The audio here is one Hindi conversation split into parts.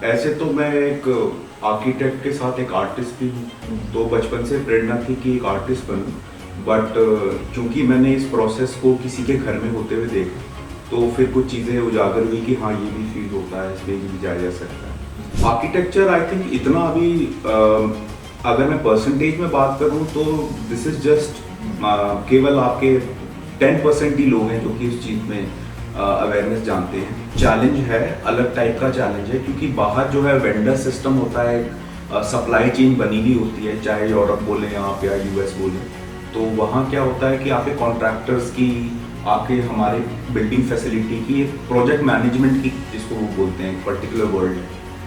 ऐसे तो मैं एक आर्किटेक्ट के साथ एक आर्टिस्ट भी हूँ, तो बचपन से प्रेरणा थी कि एक आर्टिस्ट बनूं। बट चूंकि मैंने इस प्रोसेस को किसी के घर में होते हुए देखा, तो फिर कुछ चीज़ें उजागर हुई कि हाँ, ये भी फील होता है, इसमें भी जाया जा सकता है। आर्किटेक्चर आई थिंक इतना अभी अगर मैं परसेंटेज में बात करूँ तो दिस इज जस्ट केवल आपके 10% ही लोग हैं जो कि इस चीज़ में अवेयरनेस जानते हैं। चैलेंज है, अलग टाइप का चैलेंज है, क्योंकि बाहर जो है वेंडर सिस्टम होता है, सप्लाई चेन बनी हुई होती है, चाहे यूरोप बोले आप या यूएस बोले। तो वहाँ क्या होता है कि आपके कॉन्ट्रैक्टर्स की, आपके हमारे बिल्डिंग फैसिलिटी की एक प्रोजेक्ट मैनेजमेंट की, जिसको वो बोलते हैं, पर्टिकुलर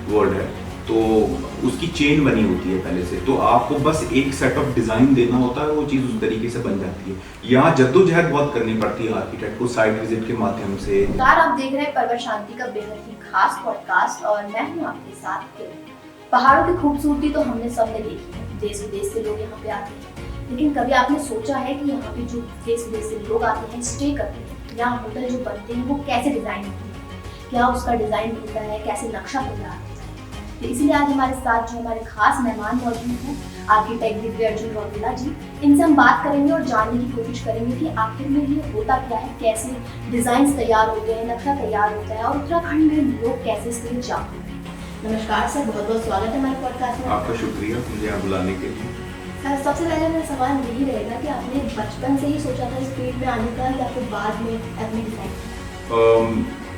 वर्ड है, तो उसकी चेन बनी होती है पहले से। तो आपको बस एक सेट ऑफ डिज़ाइन देना होता है, वो चीज़ उस तरीके से बन जाती है। यहाँ जद्दोजहद बहुत करनी पड़ती है आर्किटेक्ट को, साइट विजिट के माध्यम से। आप देख रहे हैं परवर शांति का बेहद ही खास पॉडकास्ट और मैं हूँ आपके साथ। पहाड़ों की खूबसूरती तो हमने सबने देखी है, देश विदेश से लोग यहाँ पे आते हैं, लेकिन कभी आपने सोचा है कि यहाँ पे जो देश विदेश से लोग आते हैं, स्टे करते हैं, यहाँ होटल जो बनते हैं वो कैसे डिजाइन होते हैं, क्या उसका डिजाइन होता है, कैसे नक्शा तैयार होता है। तो इसलिए आज हमारे साथ जो हमारे खास मेहमान मौजूद हैं, आर्किटेक्ट दिव्य अर्जुन रौतेला जी, इनसे हम बात करेंगे और जानने की कोशिश करेंगे कि आखिर में ये होता क्या है, कैसे डिजाइन तैयार होते हैं, नक्शा तैयार होता है और उत्तराखंड में लोग कैसे इसके लिए जागरूक हैं। नमस्कार सर, बहुत बहुत स्वागत है हमारे पॉडकास्ट में। आपका शुक्रिया मुझे यहाँ बुलाने के लिए। सर, सबसे पहले मेरा सवाल यही रहेगा कि आपने बचपन से ही सोचा था इस फील्ड में आने का या फिर बाद में आपने डिसाइड?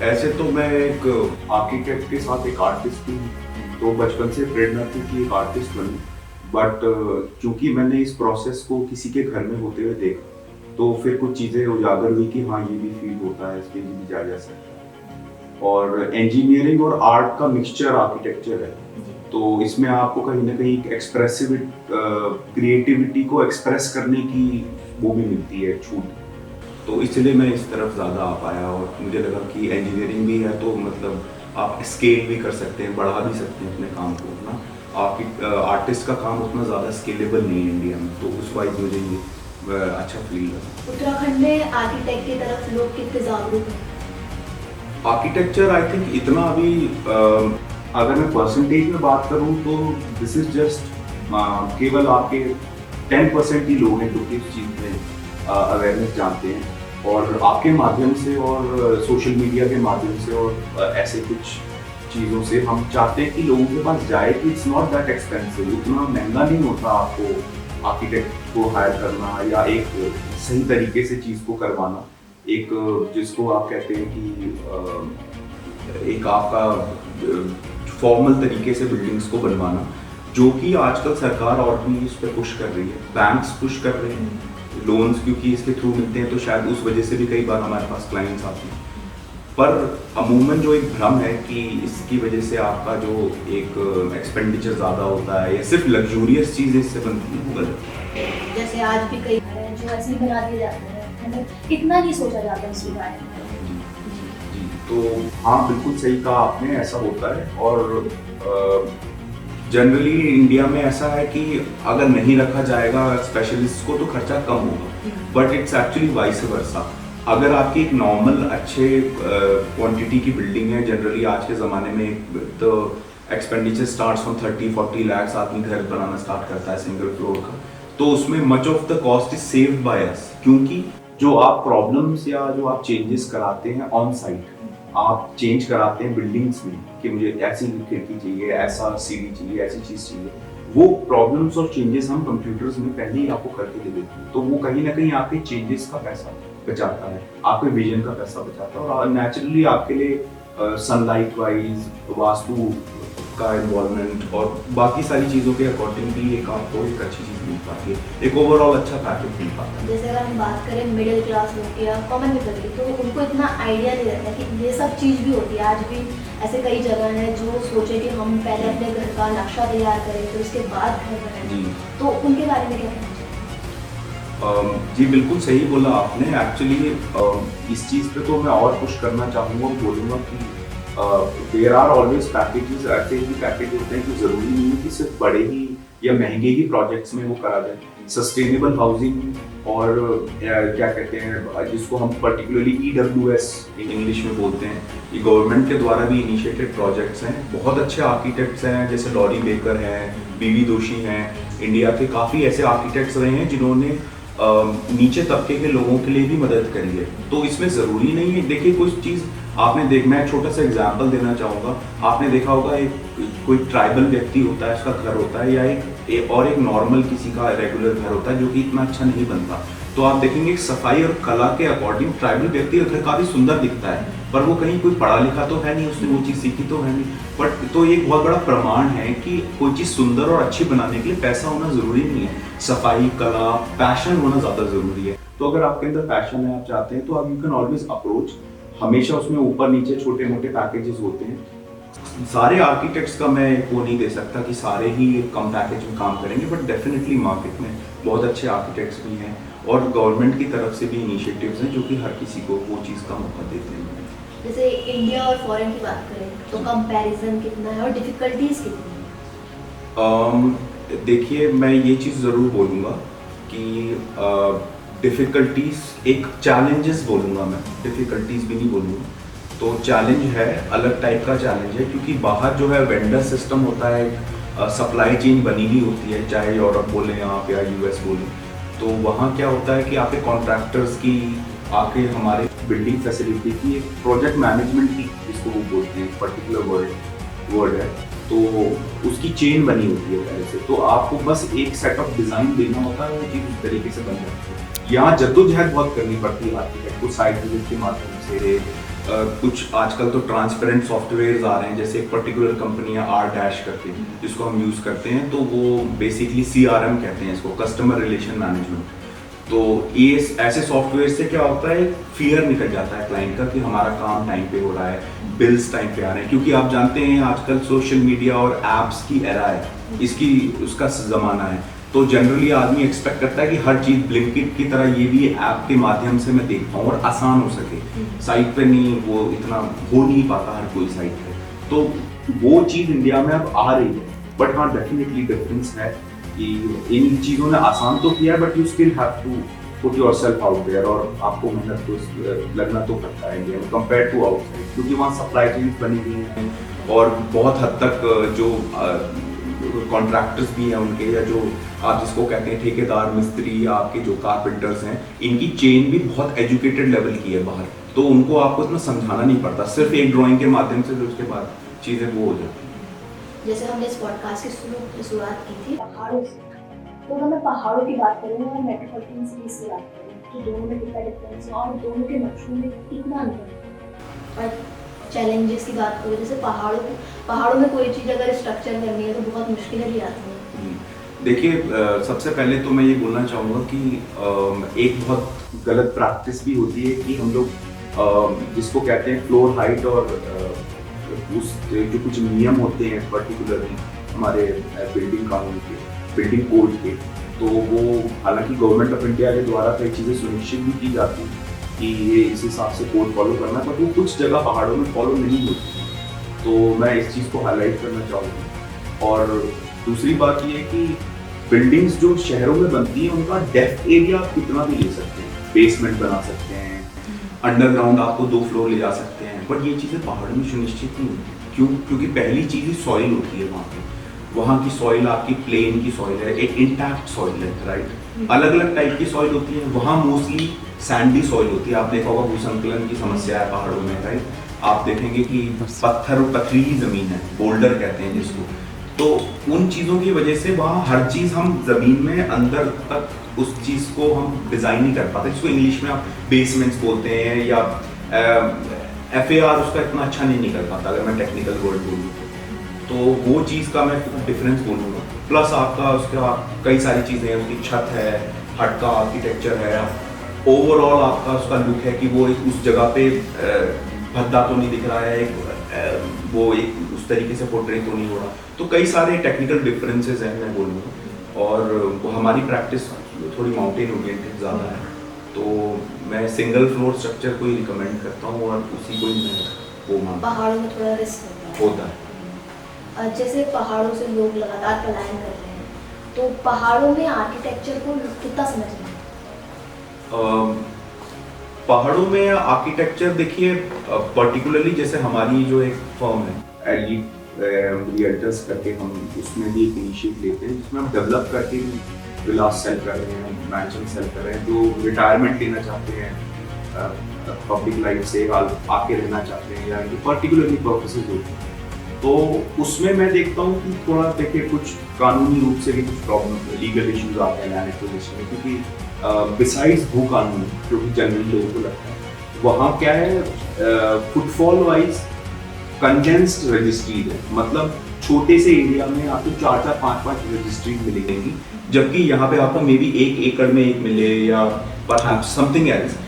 ऐसे तो मैं एक आर्किटेक्ट के साथ एक आर्टिस्ट भी हूँ, तो बचपन से प्रेरणा थी कि एक आर्टिस्ट बनूं। बट चूंकि मैंने इस प्रोसेस को किसी के घर में होते हुए देखा, तो फिर कुछ चीज़ें उजागर हुई कि हाँ, ये भी फील होता है, इसमें भी जाया जा सकता है। और इंजीनियरिंग और आर्ट का मिक्सचर आर्किटेक्चर है, तो इसमें आपको कहीं ना कहीं एक्सप्रेसिव क्रिएटिविटी को एक्सप्रेस करने की वो भी मिलती है छूट। तो इसलिए मैं इस तरफ ज़्यादा आ पाया और मुझे लगा कि इंजीनियरिंग भी है तो मतलब आप स्केल भी कर सकते हैं, बढ़ा भी सकते हैं अपने काम को ना। आपकी आर्टिस्ट का काम उतना ज़्यादा स्केलेबल नहीं है इंडिया में, तो उस वाइज मुझे ये अच्छा फील लगा। उत्तराखंड में आर्किटेक्ट की तरफ लोग कितने जागरूक हैं? आर्किटेक्चर आई थिंक इतना अभी अगर मैं परसेंटेज में बात करूँ तो दिस इज जस्ट केवल आपके 10% ही लोग हैं जो कि इस चीज़ में अवेयरनेस जानते हैं, और आपके माध्यम से और सोशल मीडिया के माध्यम से और ऐसे कुछ चीज़ों से हम चाहते हैं कि लोगों के पास जाए कि इट्स नॉट दैट एक्सपेंसिव, उतना महंगा नहीं होता आपको आर्किटेक्ट को हायर करना या एक सही तरीके से चीज़ को करवाना। एक जिसको आप कहते हैं कि एक आपका फॉर्मल तरीके से बिल्डिंग्स को बनवाना, जो कि आजकल सरकार और भी इस पर पुश कर रही है, बैंक्स पुश कर रहे हैं, लोन्स क्योंकि इसके थ्रू मिलते हैं, तो शायद उस वजह से भी कई बार हमारे पास क्लाइंट्स आते हैं। पर अमूमन जो एक भ्रम है कि इसकी वजह से आपका जो एक एक्सपेंडिचर ज़्यादा होता है या सिर्फ लग्जूरियस चीज़ इससे बनती है, गलत। जैसे आज भी कई जो ऐसे ही बना दिए जाते हैं, इतना नहीं सोचा जाता इसके बारे में। जी, तो हाँ, बिल्कुल सही कहा आपने, ऐसा होता है। और जनरली इंडिया में ऐसा है कि अगर नहीं रखा जाएगा स्पेशलिस्ट को तो खर्चा कम होगा, but it's actually vice versa. अगर आपकी एक नॉर्मल अच्छे क्वांटिटी की बिल्डिंग है, जनरली आज के ज़माने में तो एक्सपेंडिचर स्टार्ट्स फ्रॉम 30-40 लाख, आदमी घर बनाना स्टार्ट करता है सिंगल फ्लोर का, तो उसमें much of the cost is saved by us, क्योंकि जो आप प्रॉब्लम्स या जो आप चेंजेस कराते हैं ऑन साइट, आप चेंज कराते हैं बिल्डिंग्स में कि मुझे ऐसी खिड़की चाहिए, ऐसा सीढ़ी चाहिए, ऐसी चीज़ चाहिए, वो प्रॉब्लम्स और चेंजेस हम कंप्यूटर्स में पहले ही आपको करके दे देते हैं। तो वो कहीं ना कहीं आपके चेंजेस का पैसा बचाता है, आपके विजन का पैसा बचाता है, और नेचुरली आपके लिए सनलाइट वाइज, वास्तु का इन्वॉल्वमेंट और बाकी सारी चीज़ों के अकॉर्डिंग भी एक आपको एक अच्छी चीज़ मिल पाती है, एक ओवरऑल अच्छा पैकेज मिल पाता है। जैसे अगर हम बात करें मिडिल क्लास लोग की या कॉमन पीपल की, तो उनको इतना आइडिया नहीं रहता कि ये सब चीज़ भी होती है। आज भी ऐसे कई जगह हैं जो सोचे कि हम पहले अपने घर का नक्शा तैयार करें फिर उसके बाद घर बनाएं, तो उनके बारे में क्या कहना चाहिए? जी, बिल्कुल सही बोला आपने। एक्चुअली इस चीज़ पे तो मैं और पुश करना चाहूँगा, बोलूँगा कि देयर आर ऑलवेज पैकेजेस, ऐसे ही पैकेज होते हैं कि ज़रूरी नहीं है कि सिर्फ बड़े ही या महंगे ही प्रोजेक्ट्स में वो करा जाए। सस्टेनेबल हाउसिंग और क्या कहते हैं जिसको हम पर्टिकुलरली EWS इंग्लिश में बोलते हैं, ये गवर्नमेंट के द्वारा भी इनिशिएटेड प्रोजेक्ट्स हैं। बहुत अच्छे आर्किटेक्ट्स हैं, जैसे लॉरी बेकर हैं, BV जोशी हैं, इंडिया के काफ़ी ऐसे आर्किटेक्ट्स रहे हैं जिन्होंने नीचे तबके के लोगों के लिए भी मदद करी है। तो इसमें ज़रूरी नहीं है, देखिए कुछ चीज़ आपने मैं एक छोटा सा एग्जांपल देना चाहूँगा। आपने देखा होगा एक कोई ट्राइबल व्यक्ति होता है, उसका घर होता है, या एक नॉर्मल किसी का रेगुलर घर होता है जो कि इतना अच्छा नहीं बनता, तो आप देखेंगे सफाई और कला के अकॉर्डिंग ट्राइबल व्यक्ति का घर काफ़ी सुंदर दिखता है, पर वो कहीं कोई पढ़ा लिखा तो है नहीं, उसने वो चीज़ सीखी तो है नहीं। बट तो ये एक बहुत बड़ा प्रमाण है कि कोई चीज़ सुंदर और अच्छी बनाने के लिए पैसा होना ज़रूरी नहीं है, सफाई कला पैशन होना ज़्यादा ज़रूरी है। तो अगर आपके अंदर पैशन है, आप चाहते हैं, तो आप यू कैन ऑलवेज अप्रोच। हमेशा उसमें ऊपर नीचे छोटे मोटे पैकेजेस होते हैं। सारे आर्किटेक्ट्स का मैं वो नहीं दे सकता कि सारे ही कम पैकेज में काम करेंगे, बट डेफिनेटली मार्केट में बहुत अच्छे आर्किटेक्ट्स भी हैं और गवर्नमेंट की तरफ से भी इनिशिएटिव्स हैं जो कि हर किसी को वो चीज़ का मौका देते हैं। जैसे इंडिया और फॉरेन की बात करें तो कंपैरिजन कितना है और डिफिकल्टीज कितनी है? देखिए मैं ये चीज़ ज़रूर बोलूँगा कि डिफ़िकल्टीज एक चैलेंजेस बोलूँगा, मैं डिफ़िकल्टीज भी नहीं बोलूँगा। तो चैलेंज है, अलग टाइप का चैलेंज है, क्योंकि बाहर जो है वेंडर सिस्टम होता है, सप्लाई चेन बनी हुई होती है, चाहे यूरोप बोलें आप या US बोलें। तो वहाँ क्या होता है कि आपके कॉन्ट्रैक्टर्स की आके हमारे बिल्डिंग फैसिलिटी की एक प्रोजेक्ट मैनेजमेंट की, जिसको वो बोलते हैं पर्टिकुलर वर्ड है, तो उसकी चेन बनी होती है पहले से। तो आपको बस एक सेट ऑफ डिज़ाइन देना होता है, वो चीज़ उस तरीके से बन जाती है। यहाँ जद्दोजहद बहुत करनी पड़ती है आर्किटेक्ट को, साइट विजिट के माध्यम से। कुछ आजकल तो ट्रांसपेरेंट सॉफ्टवेयर आ रहे हैं, जैसे एक पर्टिकुलर कंपनी है R- करके, जिसको हम यूज़ करते हैं, तो वो बेसिकली CRM कहते हैं इसको, कस्टमर रिलेशन मैनेजमेंट। तो ये ऐसे सॉफ्टवेयर से क्या होता है, फियर निकल जाता है क्लाइंट का कि हमारा काम टाइम पे हो रहा है, बिल्स टाइम पे आ रहे हैं, क्योंकि आप जानते हैं आजकल सोशल मीडिया और एप्स की एरा है, उसका ज़माना है। तो जनरली आदमी एक्सपेक्ट करता है कि हर चीज़ ब्लिंकिट की तरह ये भी ऐप के माध्यम से मैं देख पाऊँ और आसान हो सके। साइट पे नहीं, वो इतना हो नहीं पाता हर कोई साइट पे। तो वो चीज़ इंडिया में अब आ रही है, बट हाँ डेफिनेटली डिफरेंस है कि इन चीज़ों ने आसान तो किया, but you still have to put yourself out there, और आपको मेहनत तो लगना तो पड़ता है इंडिया में कंपेयर टू आउटसाइड, क्योंकि वहाँ सप्लाई चेन बनी हुई हैं और बहुत हद तक जो कॉन्ट्रैक्टर्स भी हैं उनके, या जो आप जिसको कहते हैं ठेकेदार मिस्त्री या आपके जो कारपेंटर्स हैं, इनकी चेन भी बहुत एजुकेटेड लेवल की है बाहर, तो उनको आपको इतना समझाना नहीं पड़ता, सिर्फ एक ड्राइंग के माध्यम से फिर उसके बाद चीज़ें वो हो जाती हैं। जैसे हमने इस पॉडकास्ट की शुरुआत की थी पहाड़ों से, तो अगर मैं पहाड़ों की बात करूँ और मेट्रोपॉलिटन सिटीज की बात करूँ, तो दोनों में कितना डिफरेंस है और दोनों के नक्शों में कितना अंतर है? और चैलेंजेस की बात करूँ, जैसे पहाड़ों में कोई चीज़ अगर स्ट्रक्चर करनी है तो बहुत मुश्किलें भी आती हैं। देखिए सबसे पहले तो मैं ये बोलना चाहूँगा कि एक बहुत गलत प्रैक्टिस भी होती है कि हम लोग जिसको कहते हैं फ्लोर हाइट और उस जो कुछ नियम होते हैं पर्टिकुलरली हमारे बिल्डिंग कानून के, बिल्डिंग कोड के, तो वो हालांकि गवर्नमेंट ऑफ इंडिया के द्वारा कई चीज़ें सुनिश्चित भी की जाती हैं कि ये इस हिसाब से कोड फॉलो करना है, बट वो कुछ जगह पहाड़ों में फॉलो नहीं होती। तो मैं इस चीज़ को हाईलाइट करना चाहूँगा। और दूसरी बात ये है कि बिल्डिंग्स जो शहरों में बनती हैं उनका डेप्थ एरिया आप कितना भी ले सकते हैं, बेसमेंट बना सकते हैं, अंडरग्राउंड आपको 2 फ्लोर ले जा सकते हैं, बट ये चीज़ें पहाड़ों में सुनिश्चित नहीं होती। क्यों? क्योंकि पहली चीज़ ही सॉइल होती है वहाँ पे, वहाँ की सॉइल आपकी प्लेन की सॉइल है, एक इंटैक्ट सॉइल है, राइट। अलग अलग टाइप की सॉइल होती है, वहाँ मोस्टली सैंडी सॉइल होती है। आप देखा होगा भूसंकलन की समस्या है पहाड़ों में, राइट। आप देखेंगे कि पत्थर और पथरीली ज़मीन है, बोल्डर कहते हैं जिसको। तो उन चीज़ों की वजह से वहाँ हर चीज़ हम ज़मीन में अंदर तक उस चीज़ को हम डिज़ाइन नहीं कर पाते, जिसको इंग्लिश में आप बेसमेंट्स बोलते हैं, या FAR उसका इतना अच्छा नहीं निकल पाता अगर मैं टेक्निकल वर्ड बोलूँ तो वो चीज़ का मैं डिफरेंस बोलूँगा। प्लस आपका उसका कई सारी चीज़ें हैं, उसकी छत है, हट का आर्किटेक्चर है, ओवरऑल आपका उसका लुक है कि वो एक उस जगह पे भद्दा तो नहीं दिख रहा है, वो एक उस तरीके से पोर्ट्रे तो नहीं हो रहा। तो कई सारे टेक्निकल डिफरेंसेस हैं मैं बोलूँगा, और वो हमारी प्रैक्टिस थोड़ी माउंटेन ओरिएंटेड ज़्यादा है, तो मैं सिंगल फ्लोर स्ट्रक्चर को ही रिकमेंड करता हूँ और उसी को ही मैं वो मानता हूँ। पहाड़ों में थोड़ा रिस्क होता है। होता है। जैसे पहाड़ों से लोग लगातार पलायन कर रहे हैं, तो पहाड़ों में आर्किटेक्चर को कितना समझना है? पहाड़ों में आर्किटेक्चर देखिए, पर्टिकुलरली जैसे हमारी जो एक फर्म है एलीट रियल्टर्स करके, हम उसमें भी एक इनिशिएटिव लेते हैं जिसमें हम डेवलप करके विलास सेल कर रहे हैं, मैंशन सेल कर रहे हैं, जो रिटायरमेंट लेना चाहते हैं, पब्लिक लाइफ से आके रहना चाहते हैं, या पर्टिकुलरली पर्पसेस होते हैं, तो उसमें मैं देखता हूँ कि थोड़ा देखिए कुछ कानूनी रूप से भी कुछ प्रॉब्लम, लीगल इश्यूज आते हैं लैंड एक्विजिशन में, क्योंकि बिसाइड्स भू कानून जो कि जनरली लोगों को लगता है, वहाँ क्या है, फुटफॉल वाइज कंडेंस्ड रजिस्ट्रीज है, मतलब छोटे से एरिया में आपको 4-4, 5-5 रजिस्ट्रीज मिलेंगी, जबकि यहाँ पे आपको मे बी 1 एकड़ में एक मिले, या परहैप्स समथिंग एल्स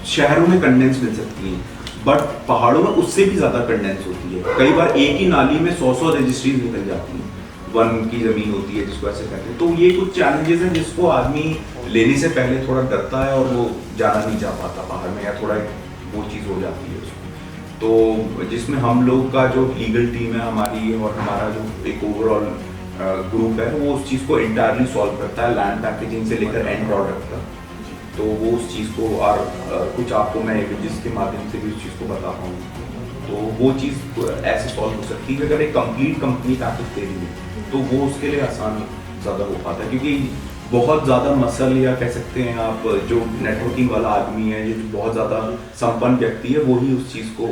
शहरों में कंडेंस मिल सकती है, बट पहाड़ों में उससे भी ज्यादा कंडेंस होती है। कई बार एक ही नाली में 100 रजिस्ट्रीज निकल जाती हैं, वन की जमीन होती है जिसको ऐसे कहते हैं। तो ये कुछ चैलेंजेस हैं जिसको आदमी लेने से पहले थोड़ा डरता है, और वो जाना नहीं चाह पाता पहाड़ में, या थोड़ा वो चीज़ हो जाती है उसको। तो जिसमें हम लोग का जो लीगल टीम है हमारी, और हमारा जो एक ओवरऑल ग्रुप है, वो उस चीज़ को इंटायरली सॉल्व करता है, लैंड पैकेजिंग से लेकर एंड प्रोडक्ट तक। तो वो उस चीज़ को, और कुछ आपको मैं इमेजेस के माध्यम से भी उस चीज़ को बता पाऊँ, तो वो चीज़ ऐसे सॉल्व हो सकती है। अगर एक कंप्लीट कंपनी पैकेज दे रही है तो वो उसके लिए आसान ज़्यादा हो पाता है, क्योंकि बहुत ज़्यादा मसल, या कह सकते हैं आप, जो नेटवर्किंग वाला आदमी है, ये बहुत ज़्यादा संपन्न व्यक्ति है, वो ही उस चीज़ को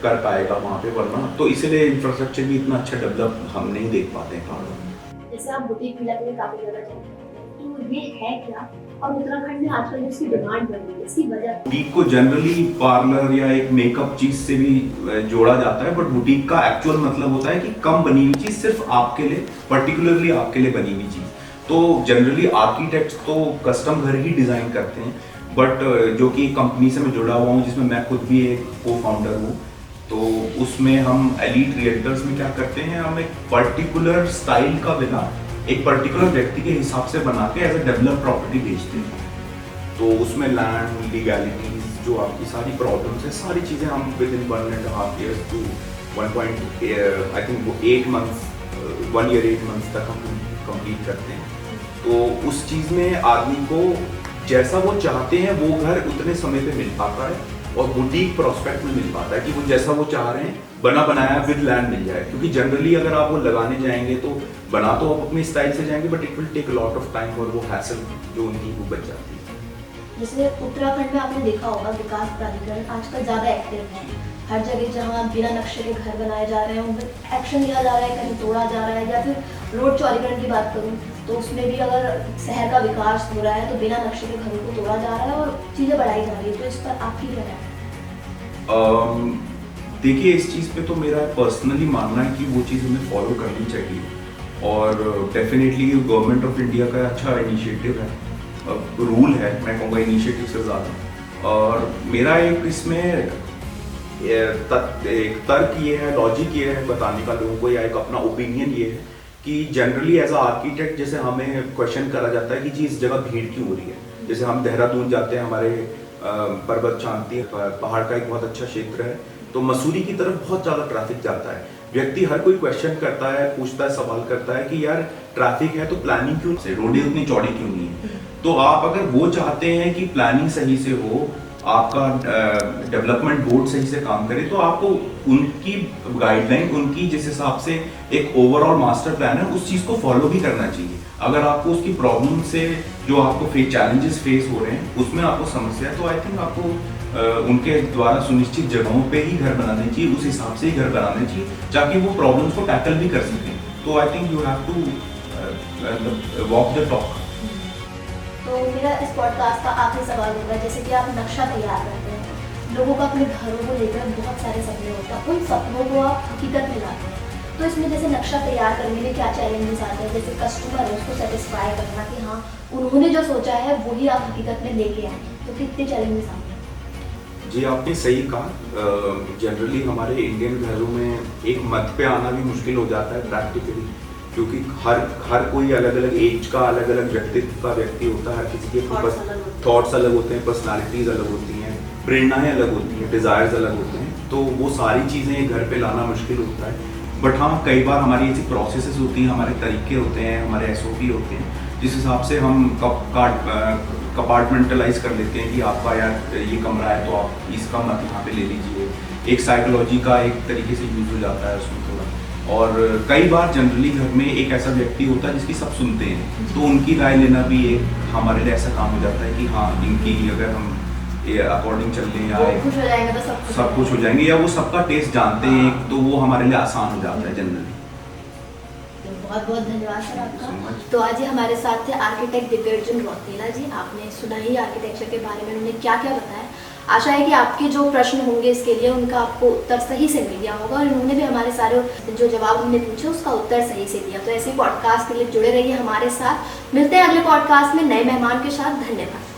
कर पाएगा वहाँ पे, वरना तो इसीलिए इंफ्रास्ट्रक्चर भी इतना अच्छा डेवलप हम नहीं देख पाते हैं पहाड़ों में। जैसे आप बुटीक मिला के काफी ज्यादा जानते हैं, तो ये है क्या, और उत्तराखंड में आजकल इसकी डिमांड बढ़ रही है, इसकी वजह? बुटीक को जनरली पार्लर या एक मेकअप चीज से भी जोड़ा जाता है, बट बुटीक का एक्चुअल मतलब होता है कि कम बनी हुई चीज, सिर्फ आपके लिए, पर्टिकुलरली आपके लिए बनी हुई चीज। तो जनरली आर्किटेक्ट्स तो कस्टम घर ही डिजाइन करते हैं, बट जो कि कंपनी से मैं जुड़ा हुआ हूँ, जिसमें मैं खुद भी एक को फाउंडर हूँ, तो उसमें हम एलीट रियल्टर्स में क्या करते हैं, हम एक पर्टिकुलर स्टाइल का विला एक पर्टिकुलर व्यक्ति के हिसाब से बना के एज ए डेवलप प्रॉपर्टी बेचते हैं। तो उसमें लैंड लीगैलिटीज, जो आपकी सारी प्रॉब्लम्स है, सारी चीज़ें हम with in 1.5 years to 1 year 8 months तक हम कंप्लीट करते हैं। तो उस चीज़ में आदमी को जैसा वो चाहते हैं वो घर उतने समय पे मिल पाता है, और बुटीक प्रोस्पेक्ट में मिल पाता है कि वो जैसा वो चाह रहे हैं बना बनाया विद लैंड मिल जाए। क्योंकि जनरली अगर आप वो लगाने जाएंगे तो बना तो आप अपने स्टाइल से जाएंगे, but it will take lot of time, और वो हैसल जो उनकी वो बच जाती है। जैसे उत्तराखंड में आपने देखा होगा, विकास प्राधिकरण आजकल ज़्यादा एक्टिव है। हर जगह जहाँ बिना नक्शे के घर बनाए जा रहे हैं, उनमें एक्शन लिया जा रहा है, कहीं तोड़ा जा रहा है। या फिर रोड चौड़ीकरण की बात करूँ तो उसमें भी अगर शहर का विकास हो रहा है तो बिना नक्शे के घरों को तोड़ा जा रहा है और चीज़ें बढ़ाई जा रही है। तो इस पर आपकी क्या है? देखिए, इस चीज़ पे तो मेरा पर्सनली मानना है कि वो चीज़ हमें फॉलो करनी चाहिए, और डेफिनेटली गवर्नमेंट ऑफ इंडिया का अच्छा इनिशिएटिव है, रूल है, मैं कहूँगा इनिशिएटिव से ज़्यादा। और मेरा एक इसमें एक तर्क ये है, लॉजिक ये है बताने का लोगों को, या एक अपना ओपिनियन ये है कि जनरली एज अ आर्किटेक्ट जैसे हमें क्वेश्चन करा जाता है कि जी इस जगह भीड़ क्यों हो रही है। जैसे हम देहरादून जाते हैं, हमारे पर्वत शांति पहाड़ का एक बहुत अच्छा क्षेत्र है, तो मसूरी की तरफ बहुत ज़्यादा ट्रैफिक जाता है। व्यक्ति हर कोई क्वेश्चन करता है, पूछता है, सवाल करता है कि यार ट्रैफिक है तो प्लानिंग क्यों से, रोडें उतनी चौड़ी क्यों नहीं है। तो आप अगर वो चाहते हैं कि प्लानिंग सही से हो, आपका डेवलपमेंट बोर्ड सही से काम करे, तो आपको उनकी गाइडलाइन, उनकी जिस हिसाब से एक ओवरऑल मास्टर प्लान है उस चीज़ को फॉलो भी करना चाहिए। अगर आपको उसकी प्रॉब्लम से जो आपको चैलेंजेस फेस हो रहे हैं उसमें आपको समस्या है, तो आई थिंक आपको उनके द्वारा सुनिश्चित जगहों पे ही घर बनाने चाहिए, उस हिसाब से ही घर बनाने चाहिए ताकि वो प्रॉब्लम्स को टैकल भी कर सकें। तो I think you have to walk the talk. तो मेरा इस पॉडकास्ट का आखिरी सवाल होगा, जैसे कि आप नक्शा तैयार करते हैं, लोगों को अपने घरों को लेकर बहुत सारे सपने होते हैं, उन सपनों को आप हकीकत में लाते हैं, तो इसमें जैसे नक्शा तैयार करने में क्या चैलेंजेस आते हैं? जैसे कस्टमर है उसको सेटिस्फाई करना कि हाँ उन्होंने जो सोचा है वही आप हकीकत में लेके आए, तो कितने चैलेंजेस आते हैं? जी, आपने सही कहा। जनरली हमारे इंडियन घरों में एक मत पे आना भी मुश्किल हो जाता है प्रैक्टिकली, क्योंकि हर कोई अलग अलग एज का, अलग अलग व्यक्तित्व का व्यक्ति होता है। हर किसी के थॉट्स अलग होते हैं, पर्सनालिटीज अलग होती हैं, प्रेरणाएं अलग होती हैं, डिज़ायर्स अलग होते हैं। तो वो सारी चीज़ें घर पे लाना मुश्किल होता है। बट हाँ, कई बार हमारी ऐसी प्रोसेसेस होती हैं, हमारे तरीके होते हैं, हमारे एसओपी होते हैं, जिस हिसाब से हम कंपार्टमेंटलाइज कर लेते हैं कि आपका यार ये कमरा है तो आप इसका मत यहाँ पे ले लीजिए। एक साइकोलॉजी का एक तरीके से यूज हो जाता है उसमें थोड़ा। और कई बार जनरली घर में एक ऐसा व्यक्ति होता है जिसकी सब सुनते हैं, तो उनकी राय लेना भी एक हमारे लिए ऐसा काम हो जाता है कि हाँ, इनकी अगर हम अकॉर्डिंग चल रहे हैं या वो खुश हो जाएंगे तो सब कुछ हो जाएंगे, या वो सबका टेस्ट जानते हैं, तो वो हमारे लिए आसान हो जाता है जनरली। बहुत बहुत धन्यवाद सर Thank you so आपका। much. तो आज ये हमारे साथ थे आर्किटेक्ट दिव्यर्जन रौतेला जी। आपने सुना ही आर्किटेक्चर के बारे में उन्होंने क्या क्या बताया। आशा है कि आपके जो प्रश्न होंगे इसके लिए उनका आपको उत्तर सही से मिल गया होगा, और इन्होंने भी हमारे सारे जो जवाब हमने पूछे उसका उत्तर सही से दिया। तो ऐसे पॉडकास्ट के लिए जुड़े रहिए हमारे साथ। मिलते हैं अगले पॉडकास्ट में नए मेहमान के साथ। धन्यवाद।